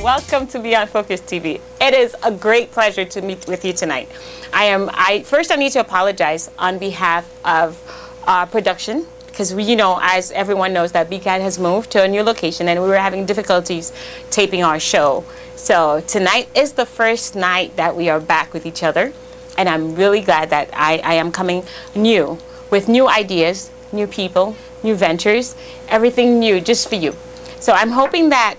welcome to Beyond Focus TV. It is a great pleasure to meet with you tonight. First I need to apologize on behalf of our production, because as everyone knows, that BCAT has moved to a new location and we were having difficulties taping our show. So tonight is the first night that we are back with each other, and I'm really glad that I am coming new, with new ideas, new people, new ventures, everything new just for you. So I'm hoping that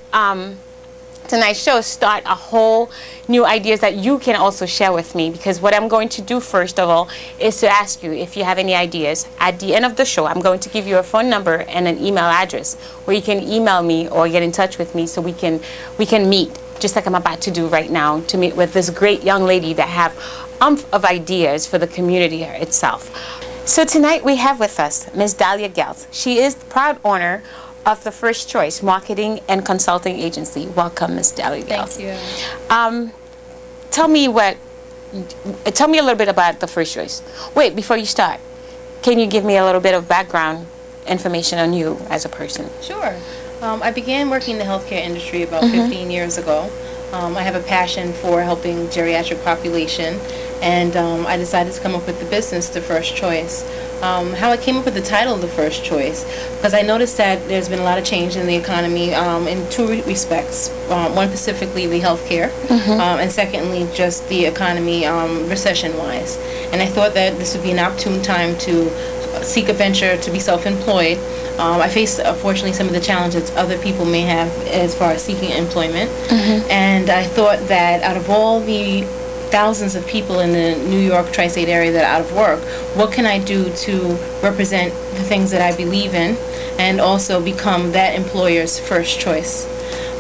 tonight's show start a whole new ideas that you can also share with me, because what I'm going to do first of all is to ask you if you have any ideas. At the end of the show, I'm going to give you a phone number and an email address where you can email me or get in touch with me, so we can meet, just like I'm about to do right now, to meet with this great young lady that have of ideas for the community itself. So tonight we have with us Ms. Dahlia Gayle. She is the proud owner of the First Choice Marketing and Consulting Agency. Welcome, Ms. Dahlia Gayle. Thank you. Tell me a little bit about the First Choice. Wait, before you start, can you give me a little bit of background information on you as a person? Sure. I began working in the healthcare industry about 15 years ago. I have a passion for helping geriatric population, and I decided to come up with the business, The First Choice. How I came up with the title, The First Choice, because I noticed that there's been a lot of change in the economy in two respects. One specifically the healthcare, and secondly just the economy recession-wise. And I thought that this would be an opportune time to seek a venture to be self-employed. I faced, unfortunately, some of the challenges other people may have as far as seeking employment. And I thought that out of all the thousands of people in the New York tri-state area that are out of work, what can I do to represent the things that I believe in and also become that employer's first choice?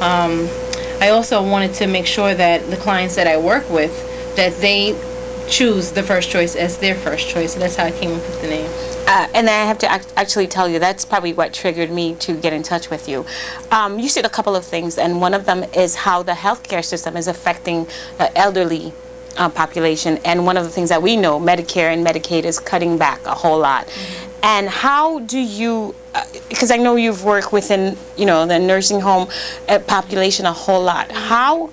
I also wanted to make sure that the clients that I work with, that they choose the First Choice as their first choice. So that's how I came up with the name. And I have to actually tell you, that's probably what triggered me to get in touch with you. You said a couple of things, and one of them is how the healthcare system is affecting the elderly population. And one of the things that we know, Medicare and Medicaid is cutting back a whole lot. And how do you, because I know you've worked within, the nursing home population a whole lot. How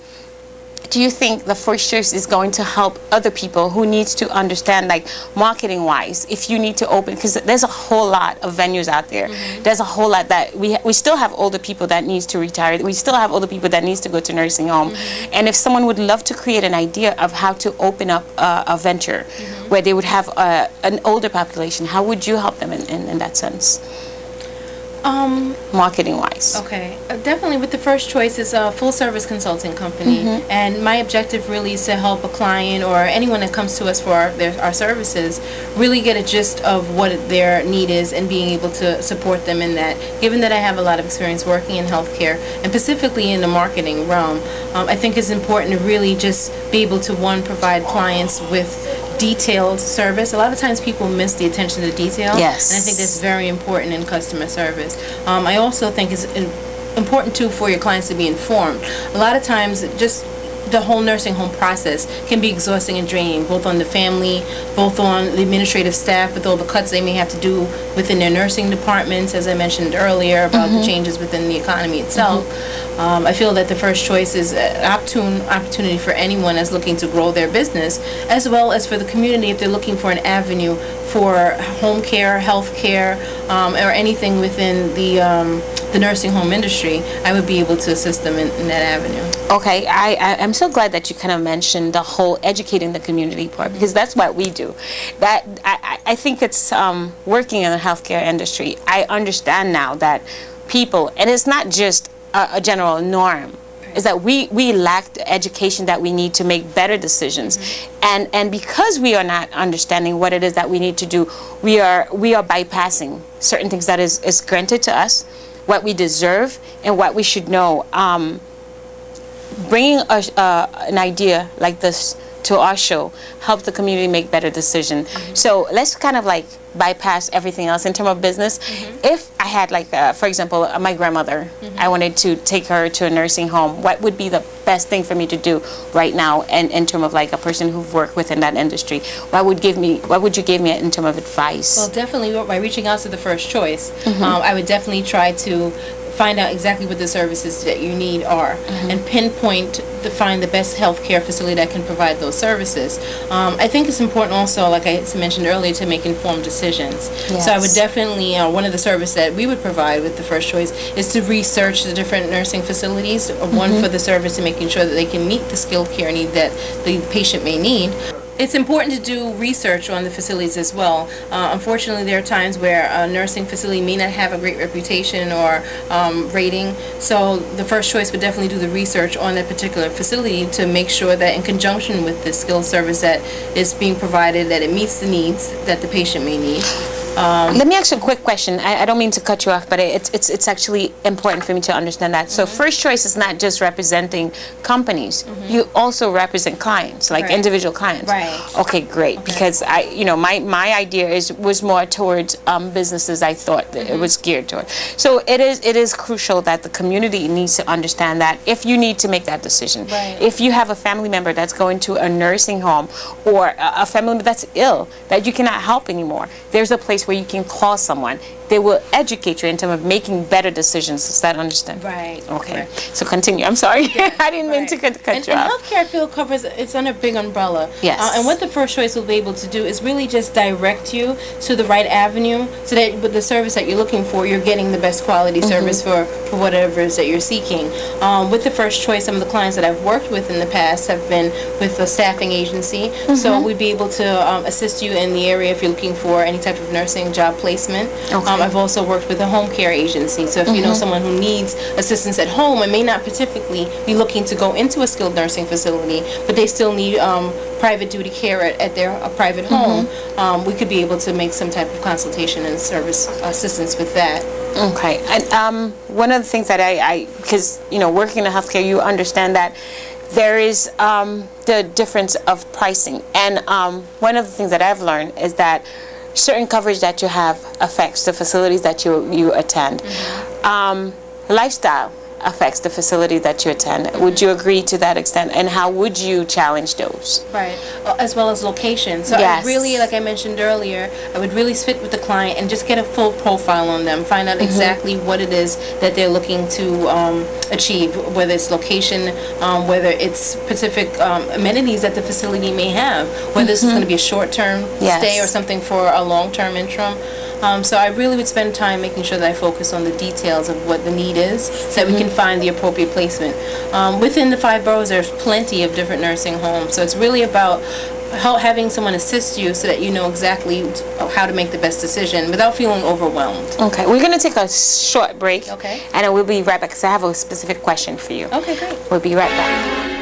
do you think the First Choice is going to help other people who needs to understand, like marketing wise, if you need to open, because there's a whole lot of venues out there. There's a whole lot that we still have older people that needs to retire. We still have older people that needs to go to nursing home. And if someone would love to create an idea of how to open up a venture where they would have an older population, how would you help them in that sense? Marketing wise. Okay, definitely with the First Choice is a full service consulting company, and my objective really is to help a client or anyone that comes to us for our services really get a gist of what their need is and being able to support them in that. Given that I have a lot of experience working in healthcare and specifically in the marketing realm, I think it's important to really just be able to, one, provide clients with detailed service. A lot of times people miss the attention to detail. Yes. And I think that's very important in customer service. I also think it's important too for your clients to be informed. A lot of times just the whole nursing home process can be exhausting and draining, both on the family, both on the administrative staff with all the cuts they may have to do within their nursing departments, as I mentioned earlier about the changes within the economy itself. I feel that the First Choice is an opportunity for anyone that's looking to grow their business, as well as for the community if they're looking for an avenue for home care, health care, or anything within the nursing home industry. I would be able to assist them in that avenue. Okay, I'm so glad that you kind of mentioned the whole educating the community part, because that's what we do. That I think it's working in the healthcare industry. I understand now that people, and it's not just a general norm, is that we lack the education that we need to make better decisions. And because we are not understanding what it is that we need to do, we are bypassing certain things that is granted to us, what we deserve, and what we should know. Bringing an idea like this to our show help the community make better decisions. So let's kind of like bypass everything else in terms of business. If I had like, for example, my grandmother, I wanted to take her to a nursing home, what would be the best thing for me to do right now in terms of like a person who've worked within that industry? What would you give me in terms of advice? Well, definitely by reaching out to the First Choice, I would definitely try to find out exactly what the services that you need are, and pinpoint to find the best healthcare facility that can provide those services. I think it's important also, like I mentioned earlier, to make informed decisions. Yes. So I would definitely, one of the services that we would provide with the First Choice is to research the different nursing facilities, one for the service and making sure that they can meet the skilled care need that the patient may need. It's important to do research on the facilities as well. Unfortunately, there are times where a nursing facility may not have a great reputation or rating, so the First Choice would definitely do the research on that particular facility to make sure that in conjunction with the skilled service that is being provided, that it meets the needs that the patient may need. Let me ask you a quick question. I don't mean to cut you off, but it's actually important for me to understand that. So First Choice is not just representing companies. You also represent clients, like individual clients. Right. Okay, great. Okay. Because my idea was more towards businesses. I thought that it was geared toward. So it is crucial that the community needs to understand that if you need to make that decision, if you have a family member that's going to a nursing home or a family member that's ill that you cannot help anymore, there's a place where you can call someone. They will educate you in terms of making better decisions. Is that understand? Right. Okay. Correct. So continue. I'm sorry. Yes, I didn't mean to cut you off. And healthcare, I feel, covers, it's under a big umbrella. Yes. And what the First Choice will be able to do is really just direct you to the right avenue so that with the service that you're looking for, you're getting the best quality service for whatever it is that you're seeking. With the First Choice, some of the clients that I've worked with in the past have been with a staffing agency. So we'd be able to assist you in the area if you're looking for any type of nursing job placement. Okay. I've also worked with a home care agency. So if you know someone who needs assistance at home and may not specifically be looking to go into a skilled nursing facility, but they still need private duty care at their private home, we could be able to make some type of consultation and service assistance with that. Okay. And one of the things that because working in healthcare, you understand that there is the difference of pricing. And one of the things that I've learned is that certain coverage that you have affects the facilities that you attend. Lifestyle affects the facility that you attend. Would you agree to that extent? And how would you challenge those? Right. As well as location. So I really, like I mentioned earlier, I would really sit with the client and just get a full profile on them, find out exactly what it is that they're looking to achieve, whether it's location, whether it's specific amenities that the facility may have, whether this is going to be a short-term stay or something for a long-term interim. So I really would spend time making sure that I focus on the details of what the need is so that we can find the appropriate placement. Within the 5 boroughs, there's plenty of different nursing homes. So it's really about having someone assist you so that you know exactly how to make the best decision without feeling overwhelmed. Okay, we're going to take a short break. Okay. And then we'll be right back because I have a specific question for you. Okay, great. We'll be right back.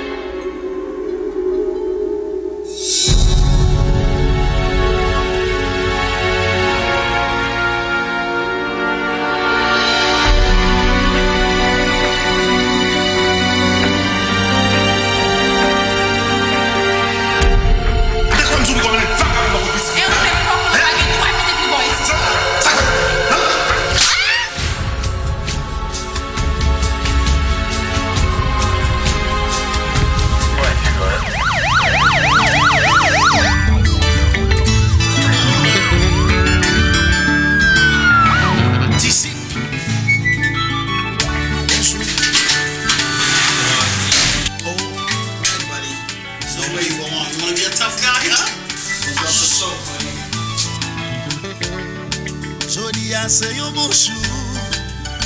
C'est un bon jour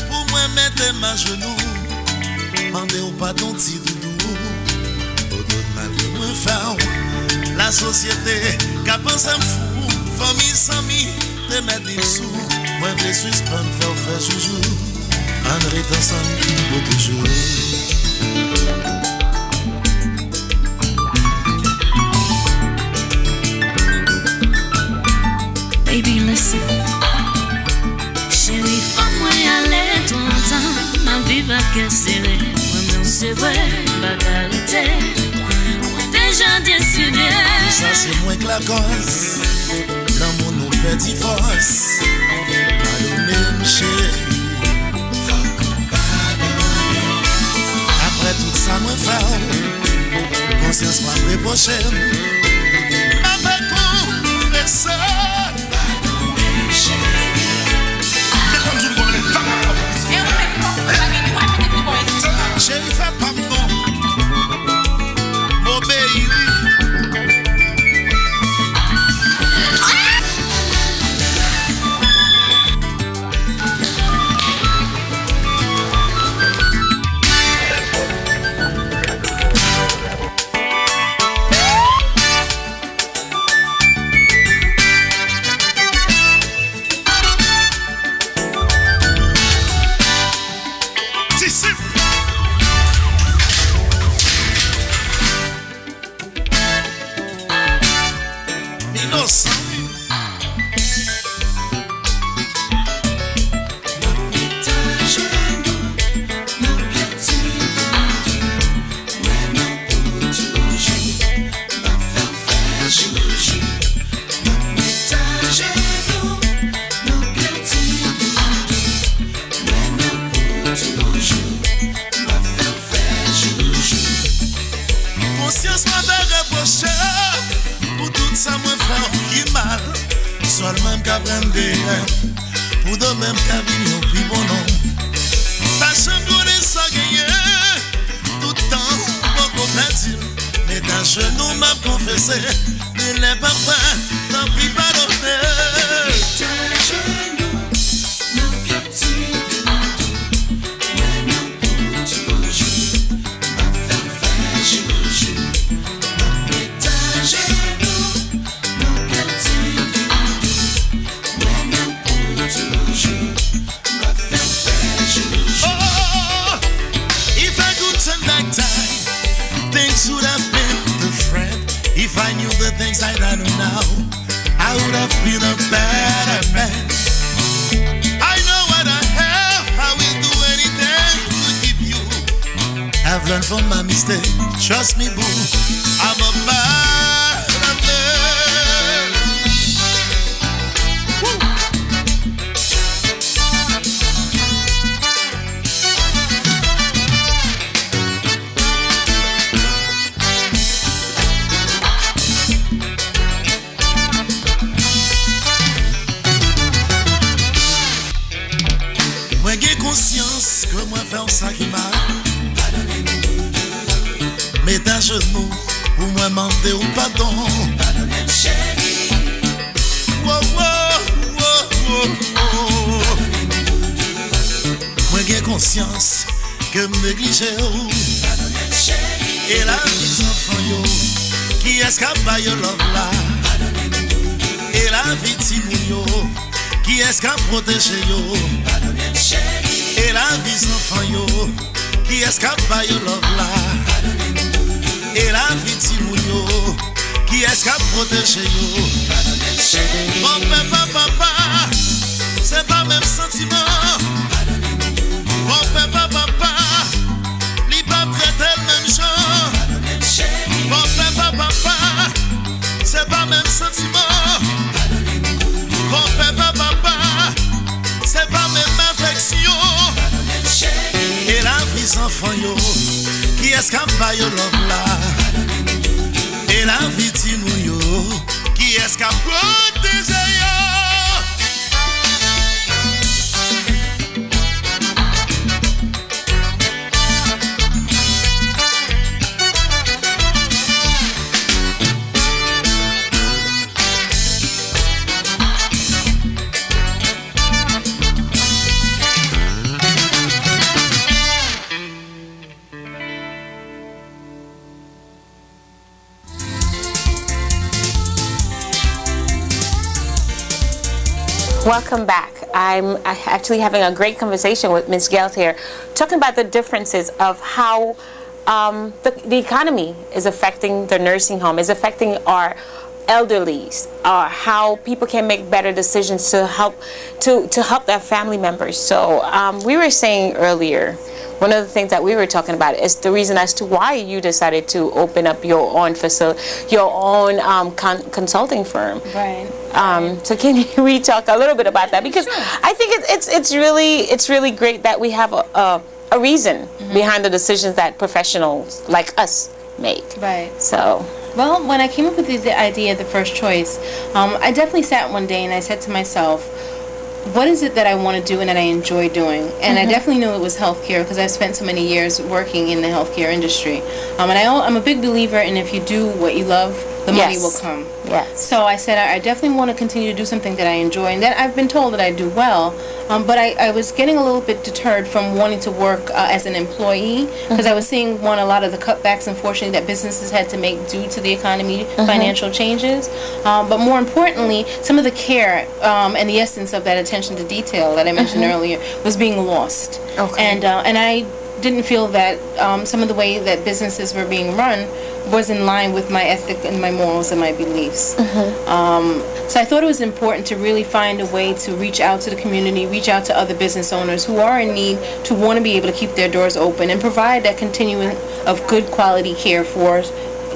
pour moi mettre ma genou, mandez ou pas ton petit doudou, au dos de malgré moi faire la société qu'a pensé fou, famille sans mi, te mettre des sous, moi je suis suspendre faire joujou, en restant ensemble pour toujours. Baby, listen. Chérie, faut-moi y aller tout le temps. Ma vie va casser. Moi-même, c'est vrai, bagarre. Moi, déjà décidé. Ça, c'est moins que la cause. L'amour nous fait divorce. Pardonnez-moi, chérie. Après tout ça, moi, faire. Conscience m'a reproché. Avec confesseur. seulement qu'à prendre des rêves. Pour de même qu'à venir au plus bon nom. Ta chambre de ça gagné. Tout le temps, beaucoup plaisir. Mais ta genou m'a confessé. Ne l'ai pas fait, t'en prie pardonner. Ta genou, mon petit doudou. Maintenant pour toujours. Ma femme fait joujou. Mais ta genou, mon petit doudou. Maintenant pour toujours. Ma femme fait joujou. Oh, if I could turn back time, things would have been different. If I knew the things that I know now, I would have been a better man. I know what I have, I will do anything to keep you. I've learned from my mistake, trust me boo, I'm a better man. Woo. Moi j'ai conscience que moi faire ça qui m'a. Mets ta genou pour moi demander ou pardon. Wow, wow, wow, wow, wow. Moi j'ai conscience que me négliger et la vie sans enfant yo qui escape by your love là. Et la vie timou yo qui escape protéger yo. Et la vie sans enfant yo qui escape by your love là. Et la vie timou yo qui escape protéger yo. Mon papa, c'est pas même sentiment. Mon papa, li pas traiter le même genre. Mon papa, c'est pas même sentiment. Mon papa, c'est pas même affection. Et la vie sans enfant yo qui escape by your love là. Et la vie timou yo qui escape protéger yo. Welcome back. I'm actually having a great conversation with Ms. Gayle here, talking about the differences of how the economy is affecting the nursing home, is affecting our elderlies, how people can make better decisions to help their family members. So we were saying earlier, one of the things that we were talking about is the reason as to why you decided to open up your own facility, your own consulting firm. Right. So can we talk a little bit about that? Because Sure. I think it's really great that we have a reason behind the decisions that professionals like us make. Right. So. Well, when I came up with the idea of the first choice, I definitely sat one day and I said to myself, what is it that I want to do and that I enjoy doing? And I definitely knew it was healthcare because I've spent so many years working in the healthcare industry. And I'm a big believer in if you do what you love, the money will come. Yes. So I said I definitely want to continue to do something that I enjoy and that I've been told that I do well. But I was getting a little bit deterred from wanting to work as an employee because I was seeing a lot of the cutbacks, unfortunately, that businesses had to make due to the economy, financial changes. But more importantly, some of the care and the essence of that attention to detail that I mentioned earlier was being lost. Okay. And I didn't feel that some of the way that businesses were being run was in line with my ethic and my morals and my beliefs. So I thought it was important to really find a way to reach out to the community, reach out to other business owners who are in need to want to be able to keep their doors open and provide that continuum of good quality care for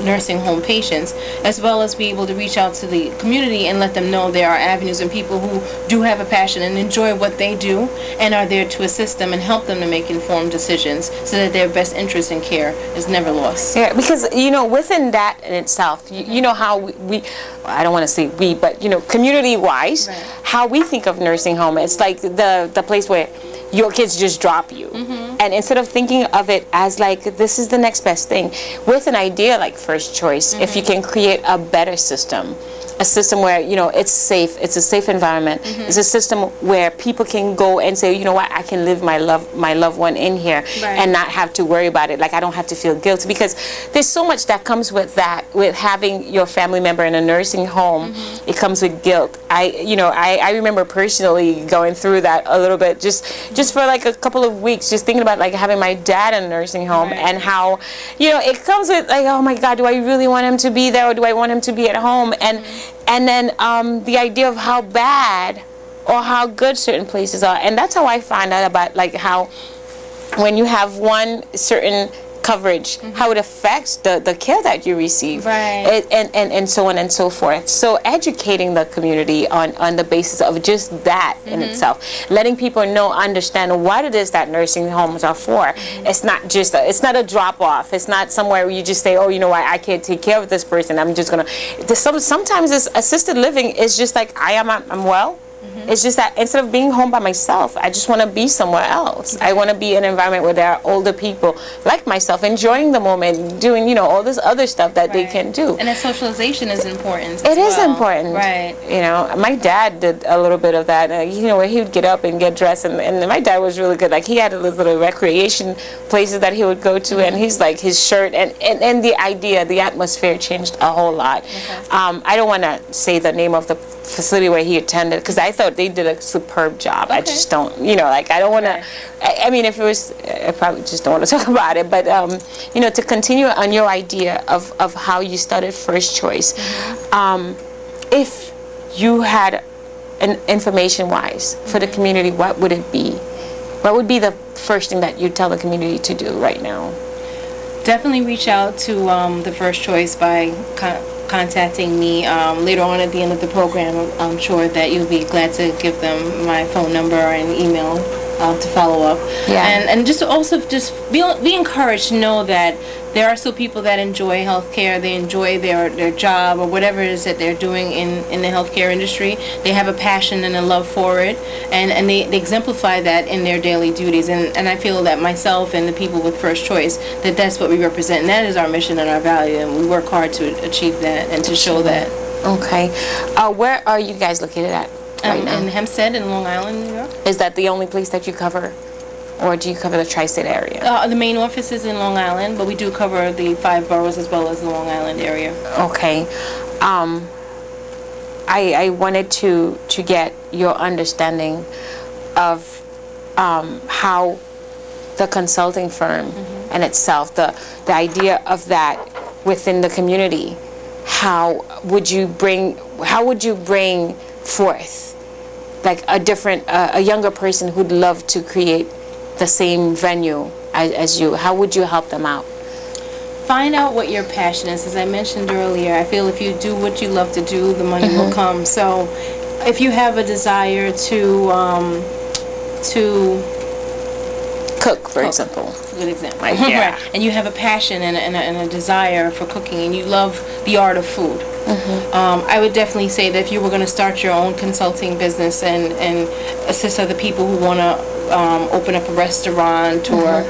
nursing home patients, as well as be able to reach out to the community and let them know there are avenues and people who do have a passion and enjoy what they do and are there to assist them and help them to make informed decisions so that their best interest in care is never lost. Yeah, because, you know, within that in itself, you know how we I don't want to say we, but, you know, community-wise, Right. how we think of nursing home, it's like the place where your kids just drop you. And instead of thinking of it as like, this is the next best thing, with an idea like First Choice, if you can create a better system, a system where, you know, it's safe, it's a safe environment, it's a system where people can go and say, you know what, I can live my loved one in here and not have to worry about it. Like, I don't have to feel guilty, because there's so much that comes with that, with having your family member in a nursing home. It comes with guilt. I remember personally going through that a little bit, just for like a couple of weeks, just thinking about like having my dad in a nursing home and how, you know, it comes with like, oh my God, do I really want him to be there, or do I want him to be at home? And then the idea of how bad or how good certain places are. And that's how I find out about like how when you have one certain coverage, how it affects the care that you receive, and so on and so forth. So educating the community on the basis of just that in itself, letting people know, understand what it is that nursing homes are for. It's not just it's not a drop off. It's not somewhere where you just say, oh, you know what, I can't take care of this person, I'm just gonna. Sometimes this assisted living is just like, I'm well. It's just that instead of being home by myself, I just want to be somewhere else. I want to be in an environment where there are older people like myself, enjoying the moment, doing, you know, all this other stuff that they can do. And that socialization is important. It is important. Right. You know, my dad did a little bit of that. You know, where he would get up and get dressed, and my dad was really good. Like, he had a little recreation places that he would go to, and he's like, his shirt and the idea, the atmosphere changed a whole lot. I don't want to say the name of the facility where he attended, because I thought they did a superb job. I just don't, you know, like, I don't want to, I mean, if it was, I probably just don't want to talk about it, but, you know, to continue on your idea of how you started First Choice, if you had an information-wise for the community, what would it be? What would be the first thing that you'd tell the community to do right now? Definitely reach out to the First Choice by contacting me later on at the end of the program. I'm sure that you'll be glad to give them my phone number and email to follow up. And just also just be encouraged to know that there are still people that enjoy healthcare. They enjoy their job or whatever it is that they're doing in the healthcare industry. They have a passion and a love for it, and they exemplify that in their daily duties. And I feel that myself and the people with First Choice, that's what we represent, and that is our mission and our value, and we work hard to achieve that and to show that. Okay. Where are you guys located at right now? In Hempstead in Long Island, New York. Is that the only place that you cover? Or do you cover the tri-state area? The main office is in Long Island, but we do cover the 5 boroughs as well as the Long Island area. Okay. I wanted to get your understanding of how the consulting firm in itself, the idea of that within the community, how would you bring forth like a younger person who'd love to create the same venue as you? How would you help them out? Find out what your passion is. As I mentioned earlier, I feel if you do what you love to do, the money will come. So if you have a desire to cook, for example. Good example. Right, yeah. And you have a passion and a desire for cooking, and you love the art of food. I would definitely say that if you were going to start your own consulting business and assist other people who want to open up a restaurant or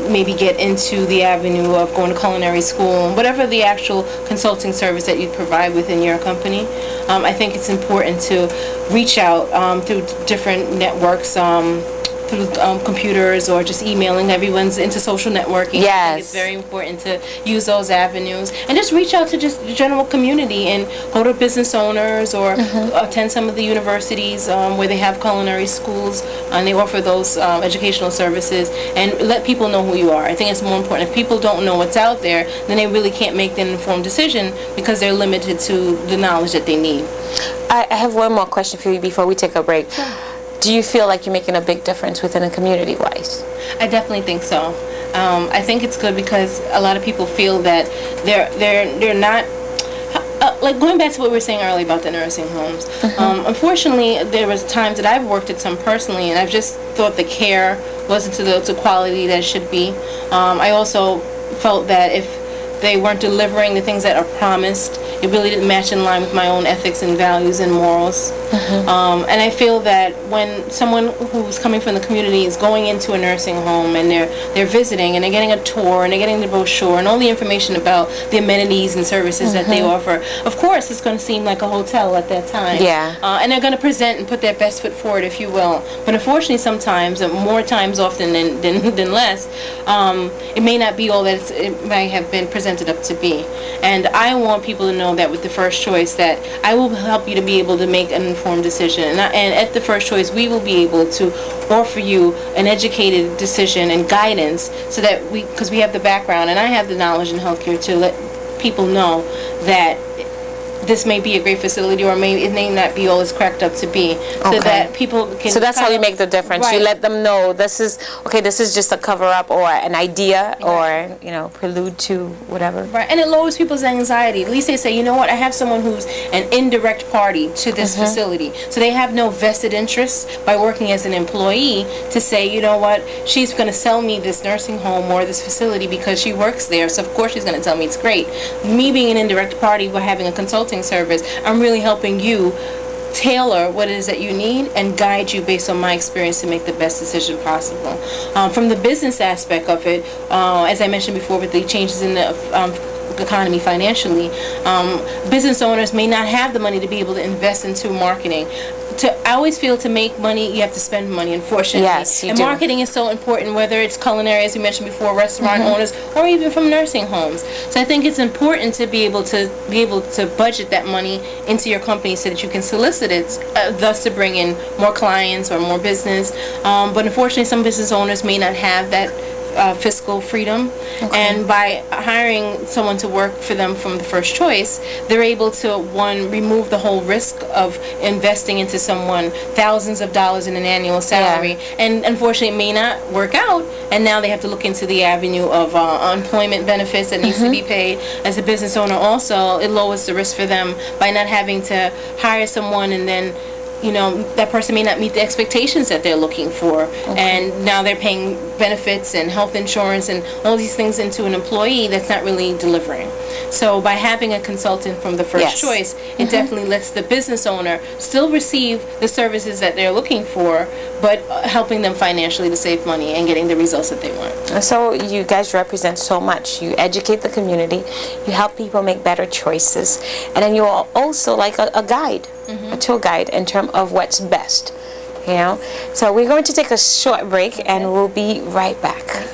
maybe get into the avenue of going to culinary school, whatever the actual consulting service that you provide within your company, I think it's important to reach out through different networks, through computers or just emailing. Everyone's into social networking. Yes. I think it's very important to use those avenues and just reach out to just the general community and go to business owners or attend some of the universities where they have culinary schools and they offer those educational services, and let people know who you are. I think it's more important. If people don't know what's out there, then they really can't make an informed decision because they're limited to the knowledge that they need. I have one more question for you before we take a break. Sure. Do you feel like you're making a big difference within a community-wise? I definitely think so. I think it's good because a lot of people feel that they're not. Like going back to what we were saying earlier about the nursing homes, unfortunately, there was times that I've worked at some personally, and I've just thought the care wasn't to the quality that it should be. I also felt that if they weren't delivering the things that are promised, it really didn't match in line with my own ethics and values and morals. And I feel that when someone who's coming from the community is going into a nursing home and they're visiting and they're getting a tour and they're getting the brochure and all the information about the amenities and services that they offer, of course it's going to seem like a hotel at that time. Yeah. And they're going to present and put their best foot forward, if you will. But unfortunately, sometimes, more times often than less, it may not be all that it might have been presented up to be. And I want people to know that with the First Choice, that I will help you to be able to make an informed decision. And at the First Choice, we will be able to offer you an educated decision and guidance, so that because we have the background and I have the knowledge in healthcare to let people know that this may be a great facility, or it may not be all it's cracked up to be, so that people can. So that's how you make the difference. Right. You let them know this is just a cover up or an idea, or prelude to whatever. Right, and it lowers people's anxiety. At least they say, you know what, I have someone who's an indirect party to this facility, so they have no vested interest by working as an employee to say, you know what, she's going to sell me this nursing home or this facility because she works there, so of course she's going to tell me it's great. Me being an indirect party by having a consulting service, I'm really helping you tailor what it is that you need and guide you based on my experience to make the best decision possible. From the business aspect of it, as I mentioned before, with the changes in the economy financially, business owners may not have the money to be able to invest into marketing. I always feel to make money, you have to spend money, unfortunately. Yes, you do. Marketing is so important, whether it's culinary, as we mentioned before, restaurant owners, or even from nursing homes. So I think it's important to be able to budget that money into your company so that you can solicit it, thus to bring in more clients or more business. But unfortunately, some business owners may not have that fiscal freedom, and by hiring someone to work for them from the First Choice, they're able to, one, remove the whole risk of investing into someone thousands of dollars in an annual salary, and unfortunately it may not work out, and now they have to look into the avenue of unemployment benefits that needs to be paid. As a business owner also, it lowers the risk for them by not having to hire someone and then that person may not meet the expectations that they're looking for, and now they're paying benefits and health insurance and all these things into an employee that's not really delivering. So by having a consultant from the First Choice, it definitely lets the business owner still receive the services that they're looking for, but helping them financially to save money and getting the results that they want. So you guys represent so much. You educate the community, you help people make better choices, and then you are also like a guide, a tour guide in terms of what's best. So we're going to take a short break, and we'll be right back.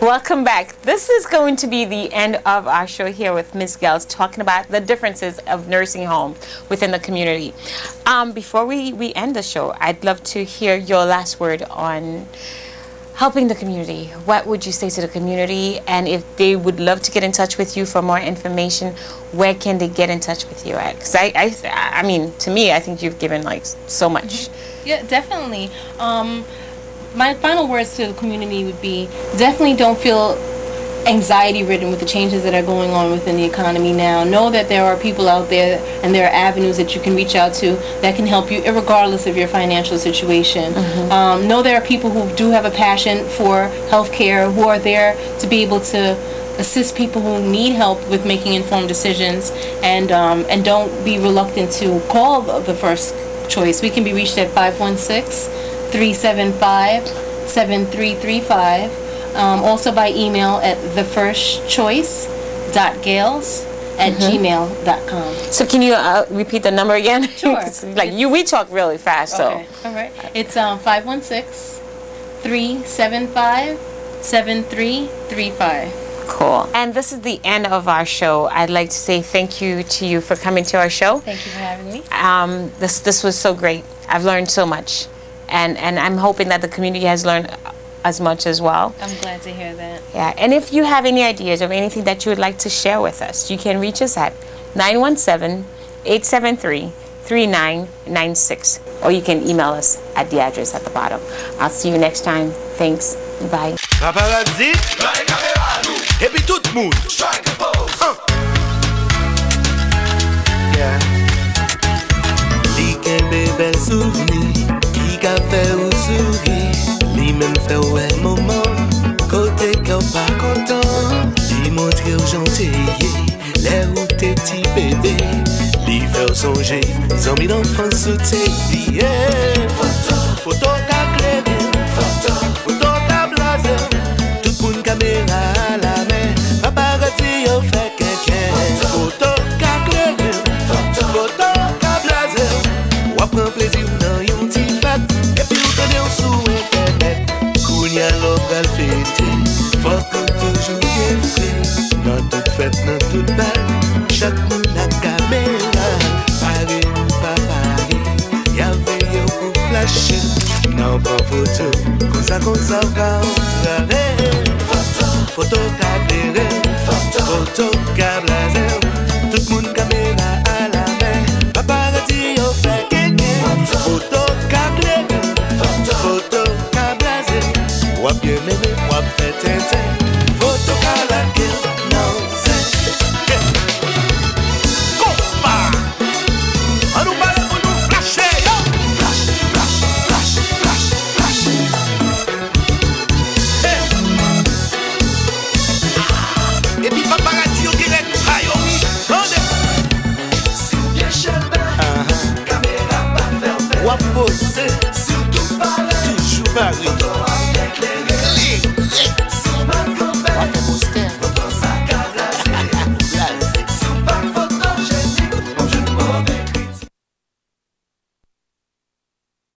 Welcome back. This is going to be the end of our show here with Ms. Gales, talking about the differences of nursing homes within the community. Before we end the show, I'd love to hear your last word on helping the community. What would you say to the community? And if they would love to get in touch with you for more information, where can they get in touch with you at? Because I mean, to me, I think you've given like so much. Yeah, definitely. My final words to the community would be, definitely don't feel anxiety-ridden with the changes that are going on within the economy now. Know that there are people out there and there are avenues that you can reach out to that can help you regardless of your financial situation. Know there are people who do have a passion for healthcare, who are there to be able to assist people who need help with making informed decisions, and don't be reluctant to call the First Choice. We can be reached at 516-375-7335. Also by email at thefirstchoice.gales@gmail.com. So can you repeat the number again? Sure. We talk really fast, so. Okay. All right. It's 516-375-7335. Cool. And this is the end of our show. I'd like to say thank you to you for coming to our show. Thank you for having me. This was so great. I've learned so much. And I'm hoping that the community has learned as much as well. I'm glad to hear that. Yeah. And if you have any ideas or anything that you would like to share with us, you can reach us at 917-873-3996. Or you can email us at the address at the bottom. I'll see you next time. Thanks. Bye. Paparazzi, et puis tout le monde. Strike a pose. Yeah. Li kembe bel souvenir, qui ka fait ou sourire. Li même fait ouais moment, côté qu'on pas content. Li montre aux gentillés, l'air où t'es petit bébé. Li fait songer, zombie d'enfance sous tes pieds. Photo ka clairé, photo ka blasé. Tout le monde caméra à la main. Paparazzi yo fait quelqu'un. Photo ka clairé, photo ka blasé. Ou prend plaisir dans yon petit fête. Et puis ou connaît sous internet. Kounya l'opral fêté. Faut que toujours bien fait. Dans toute fête, dans toute balle. Chaque monde a caméra. Paris ou pas Paris. Y'avait yo pour flasher. Non pas photo. Comme ça quand photo ka clairé. Photo ka blasé. Tout le monde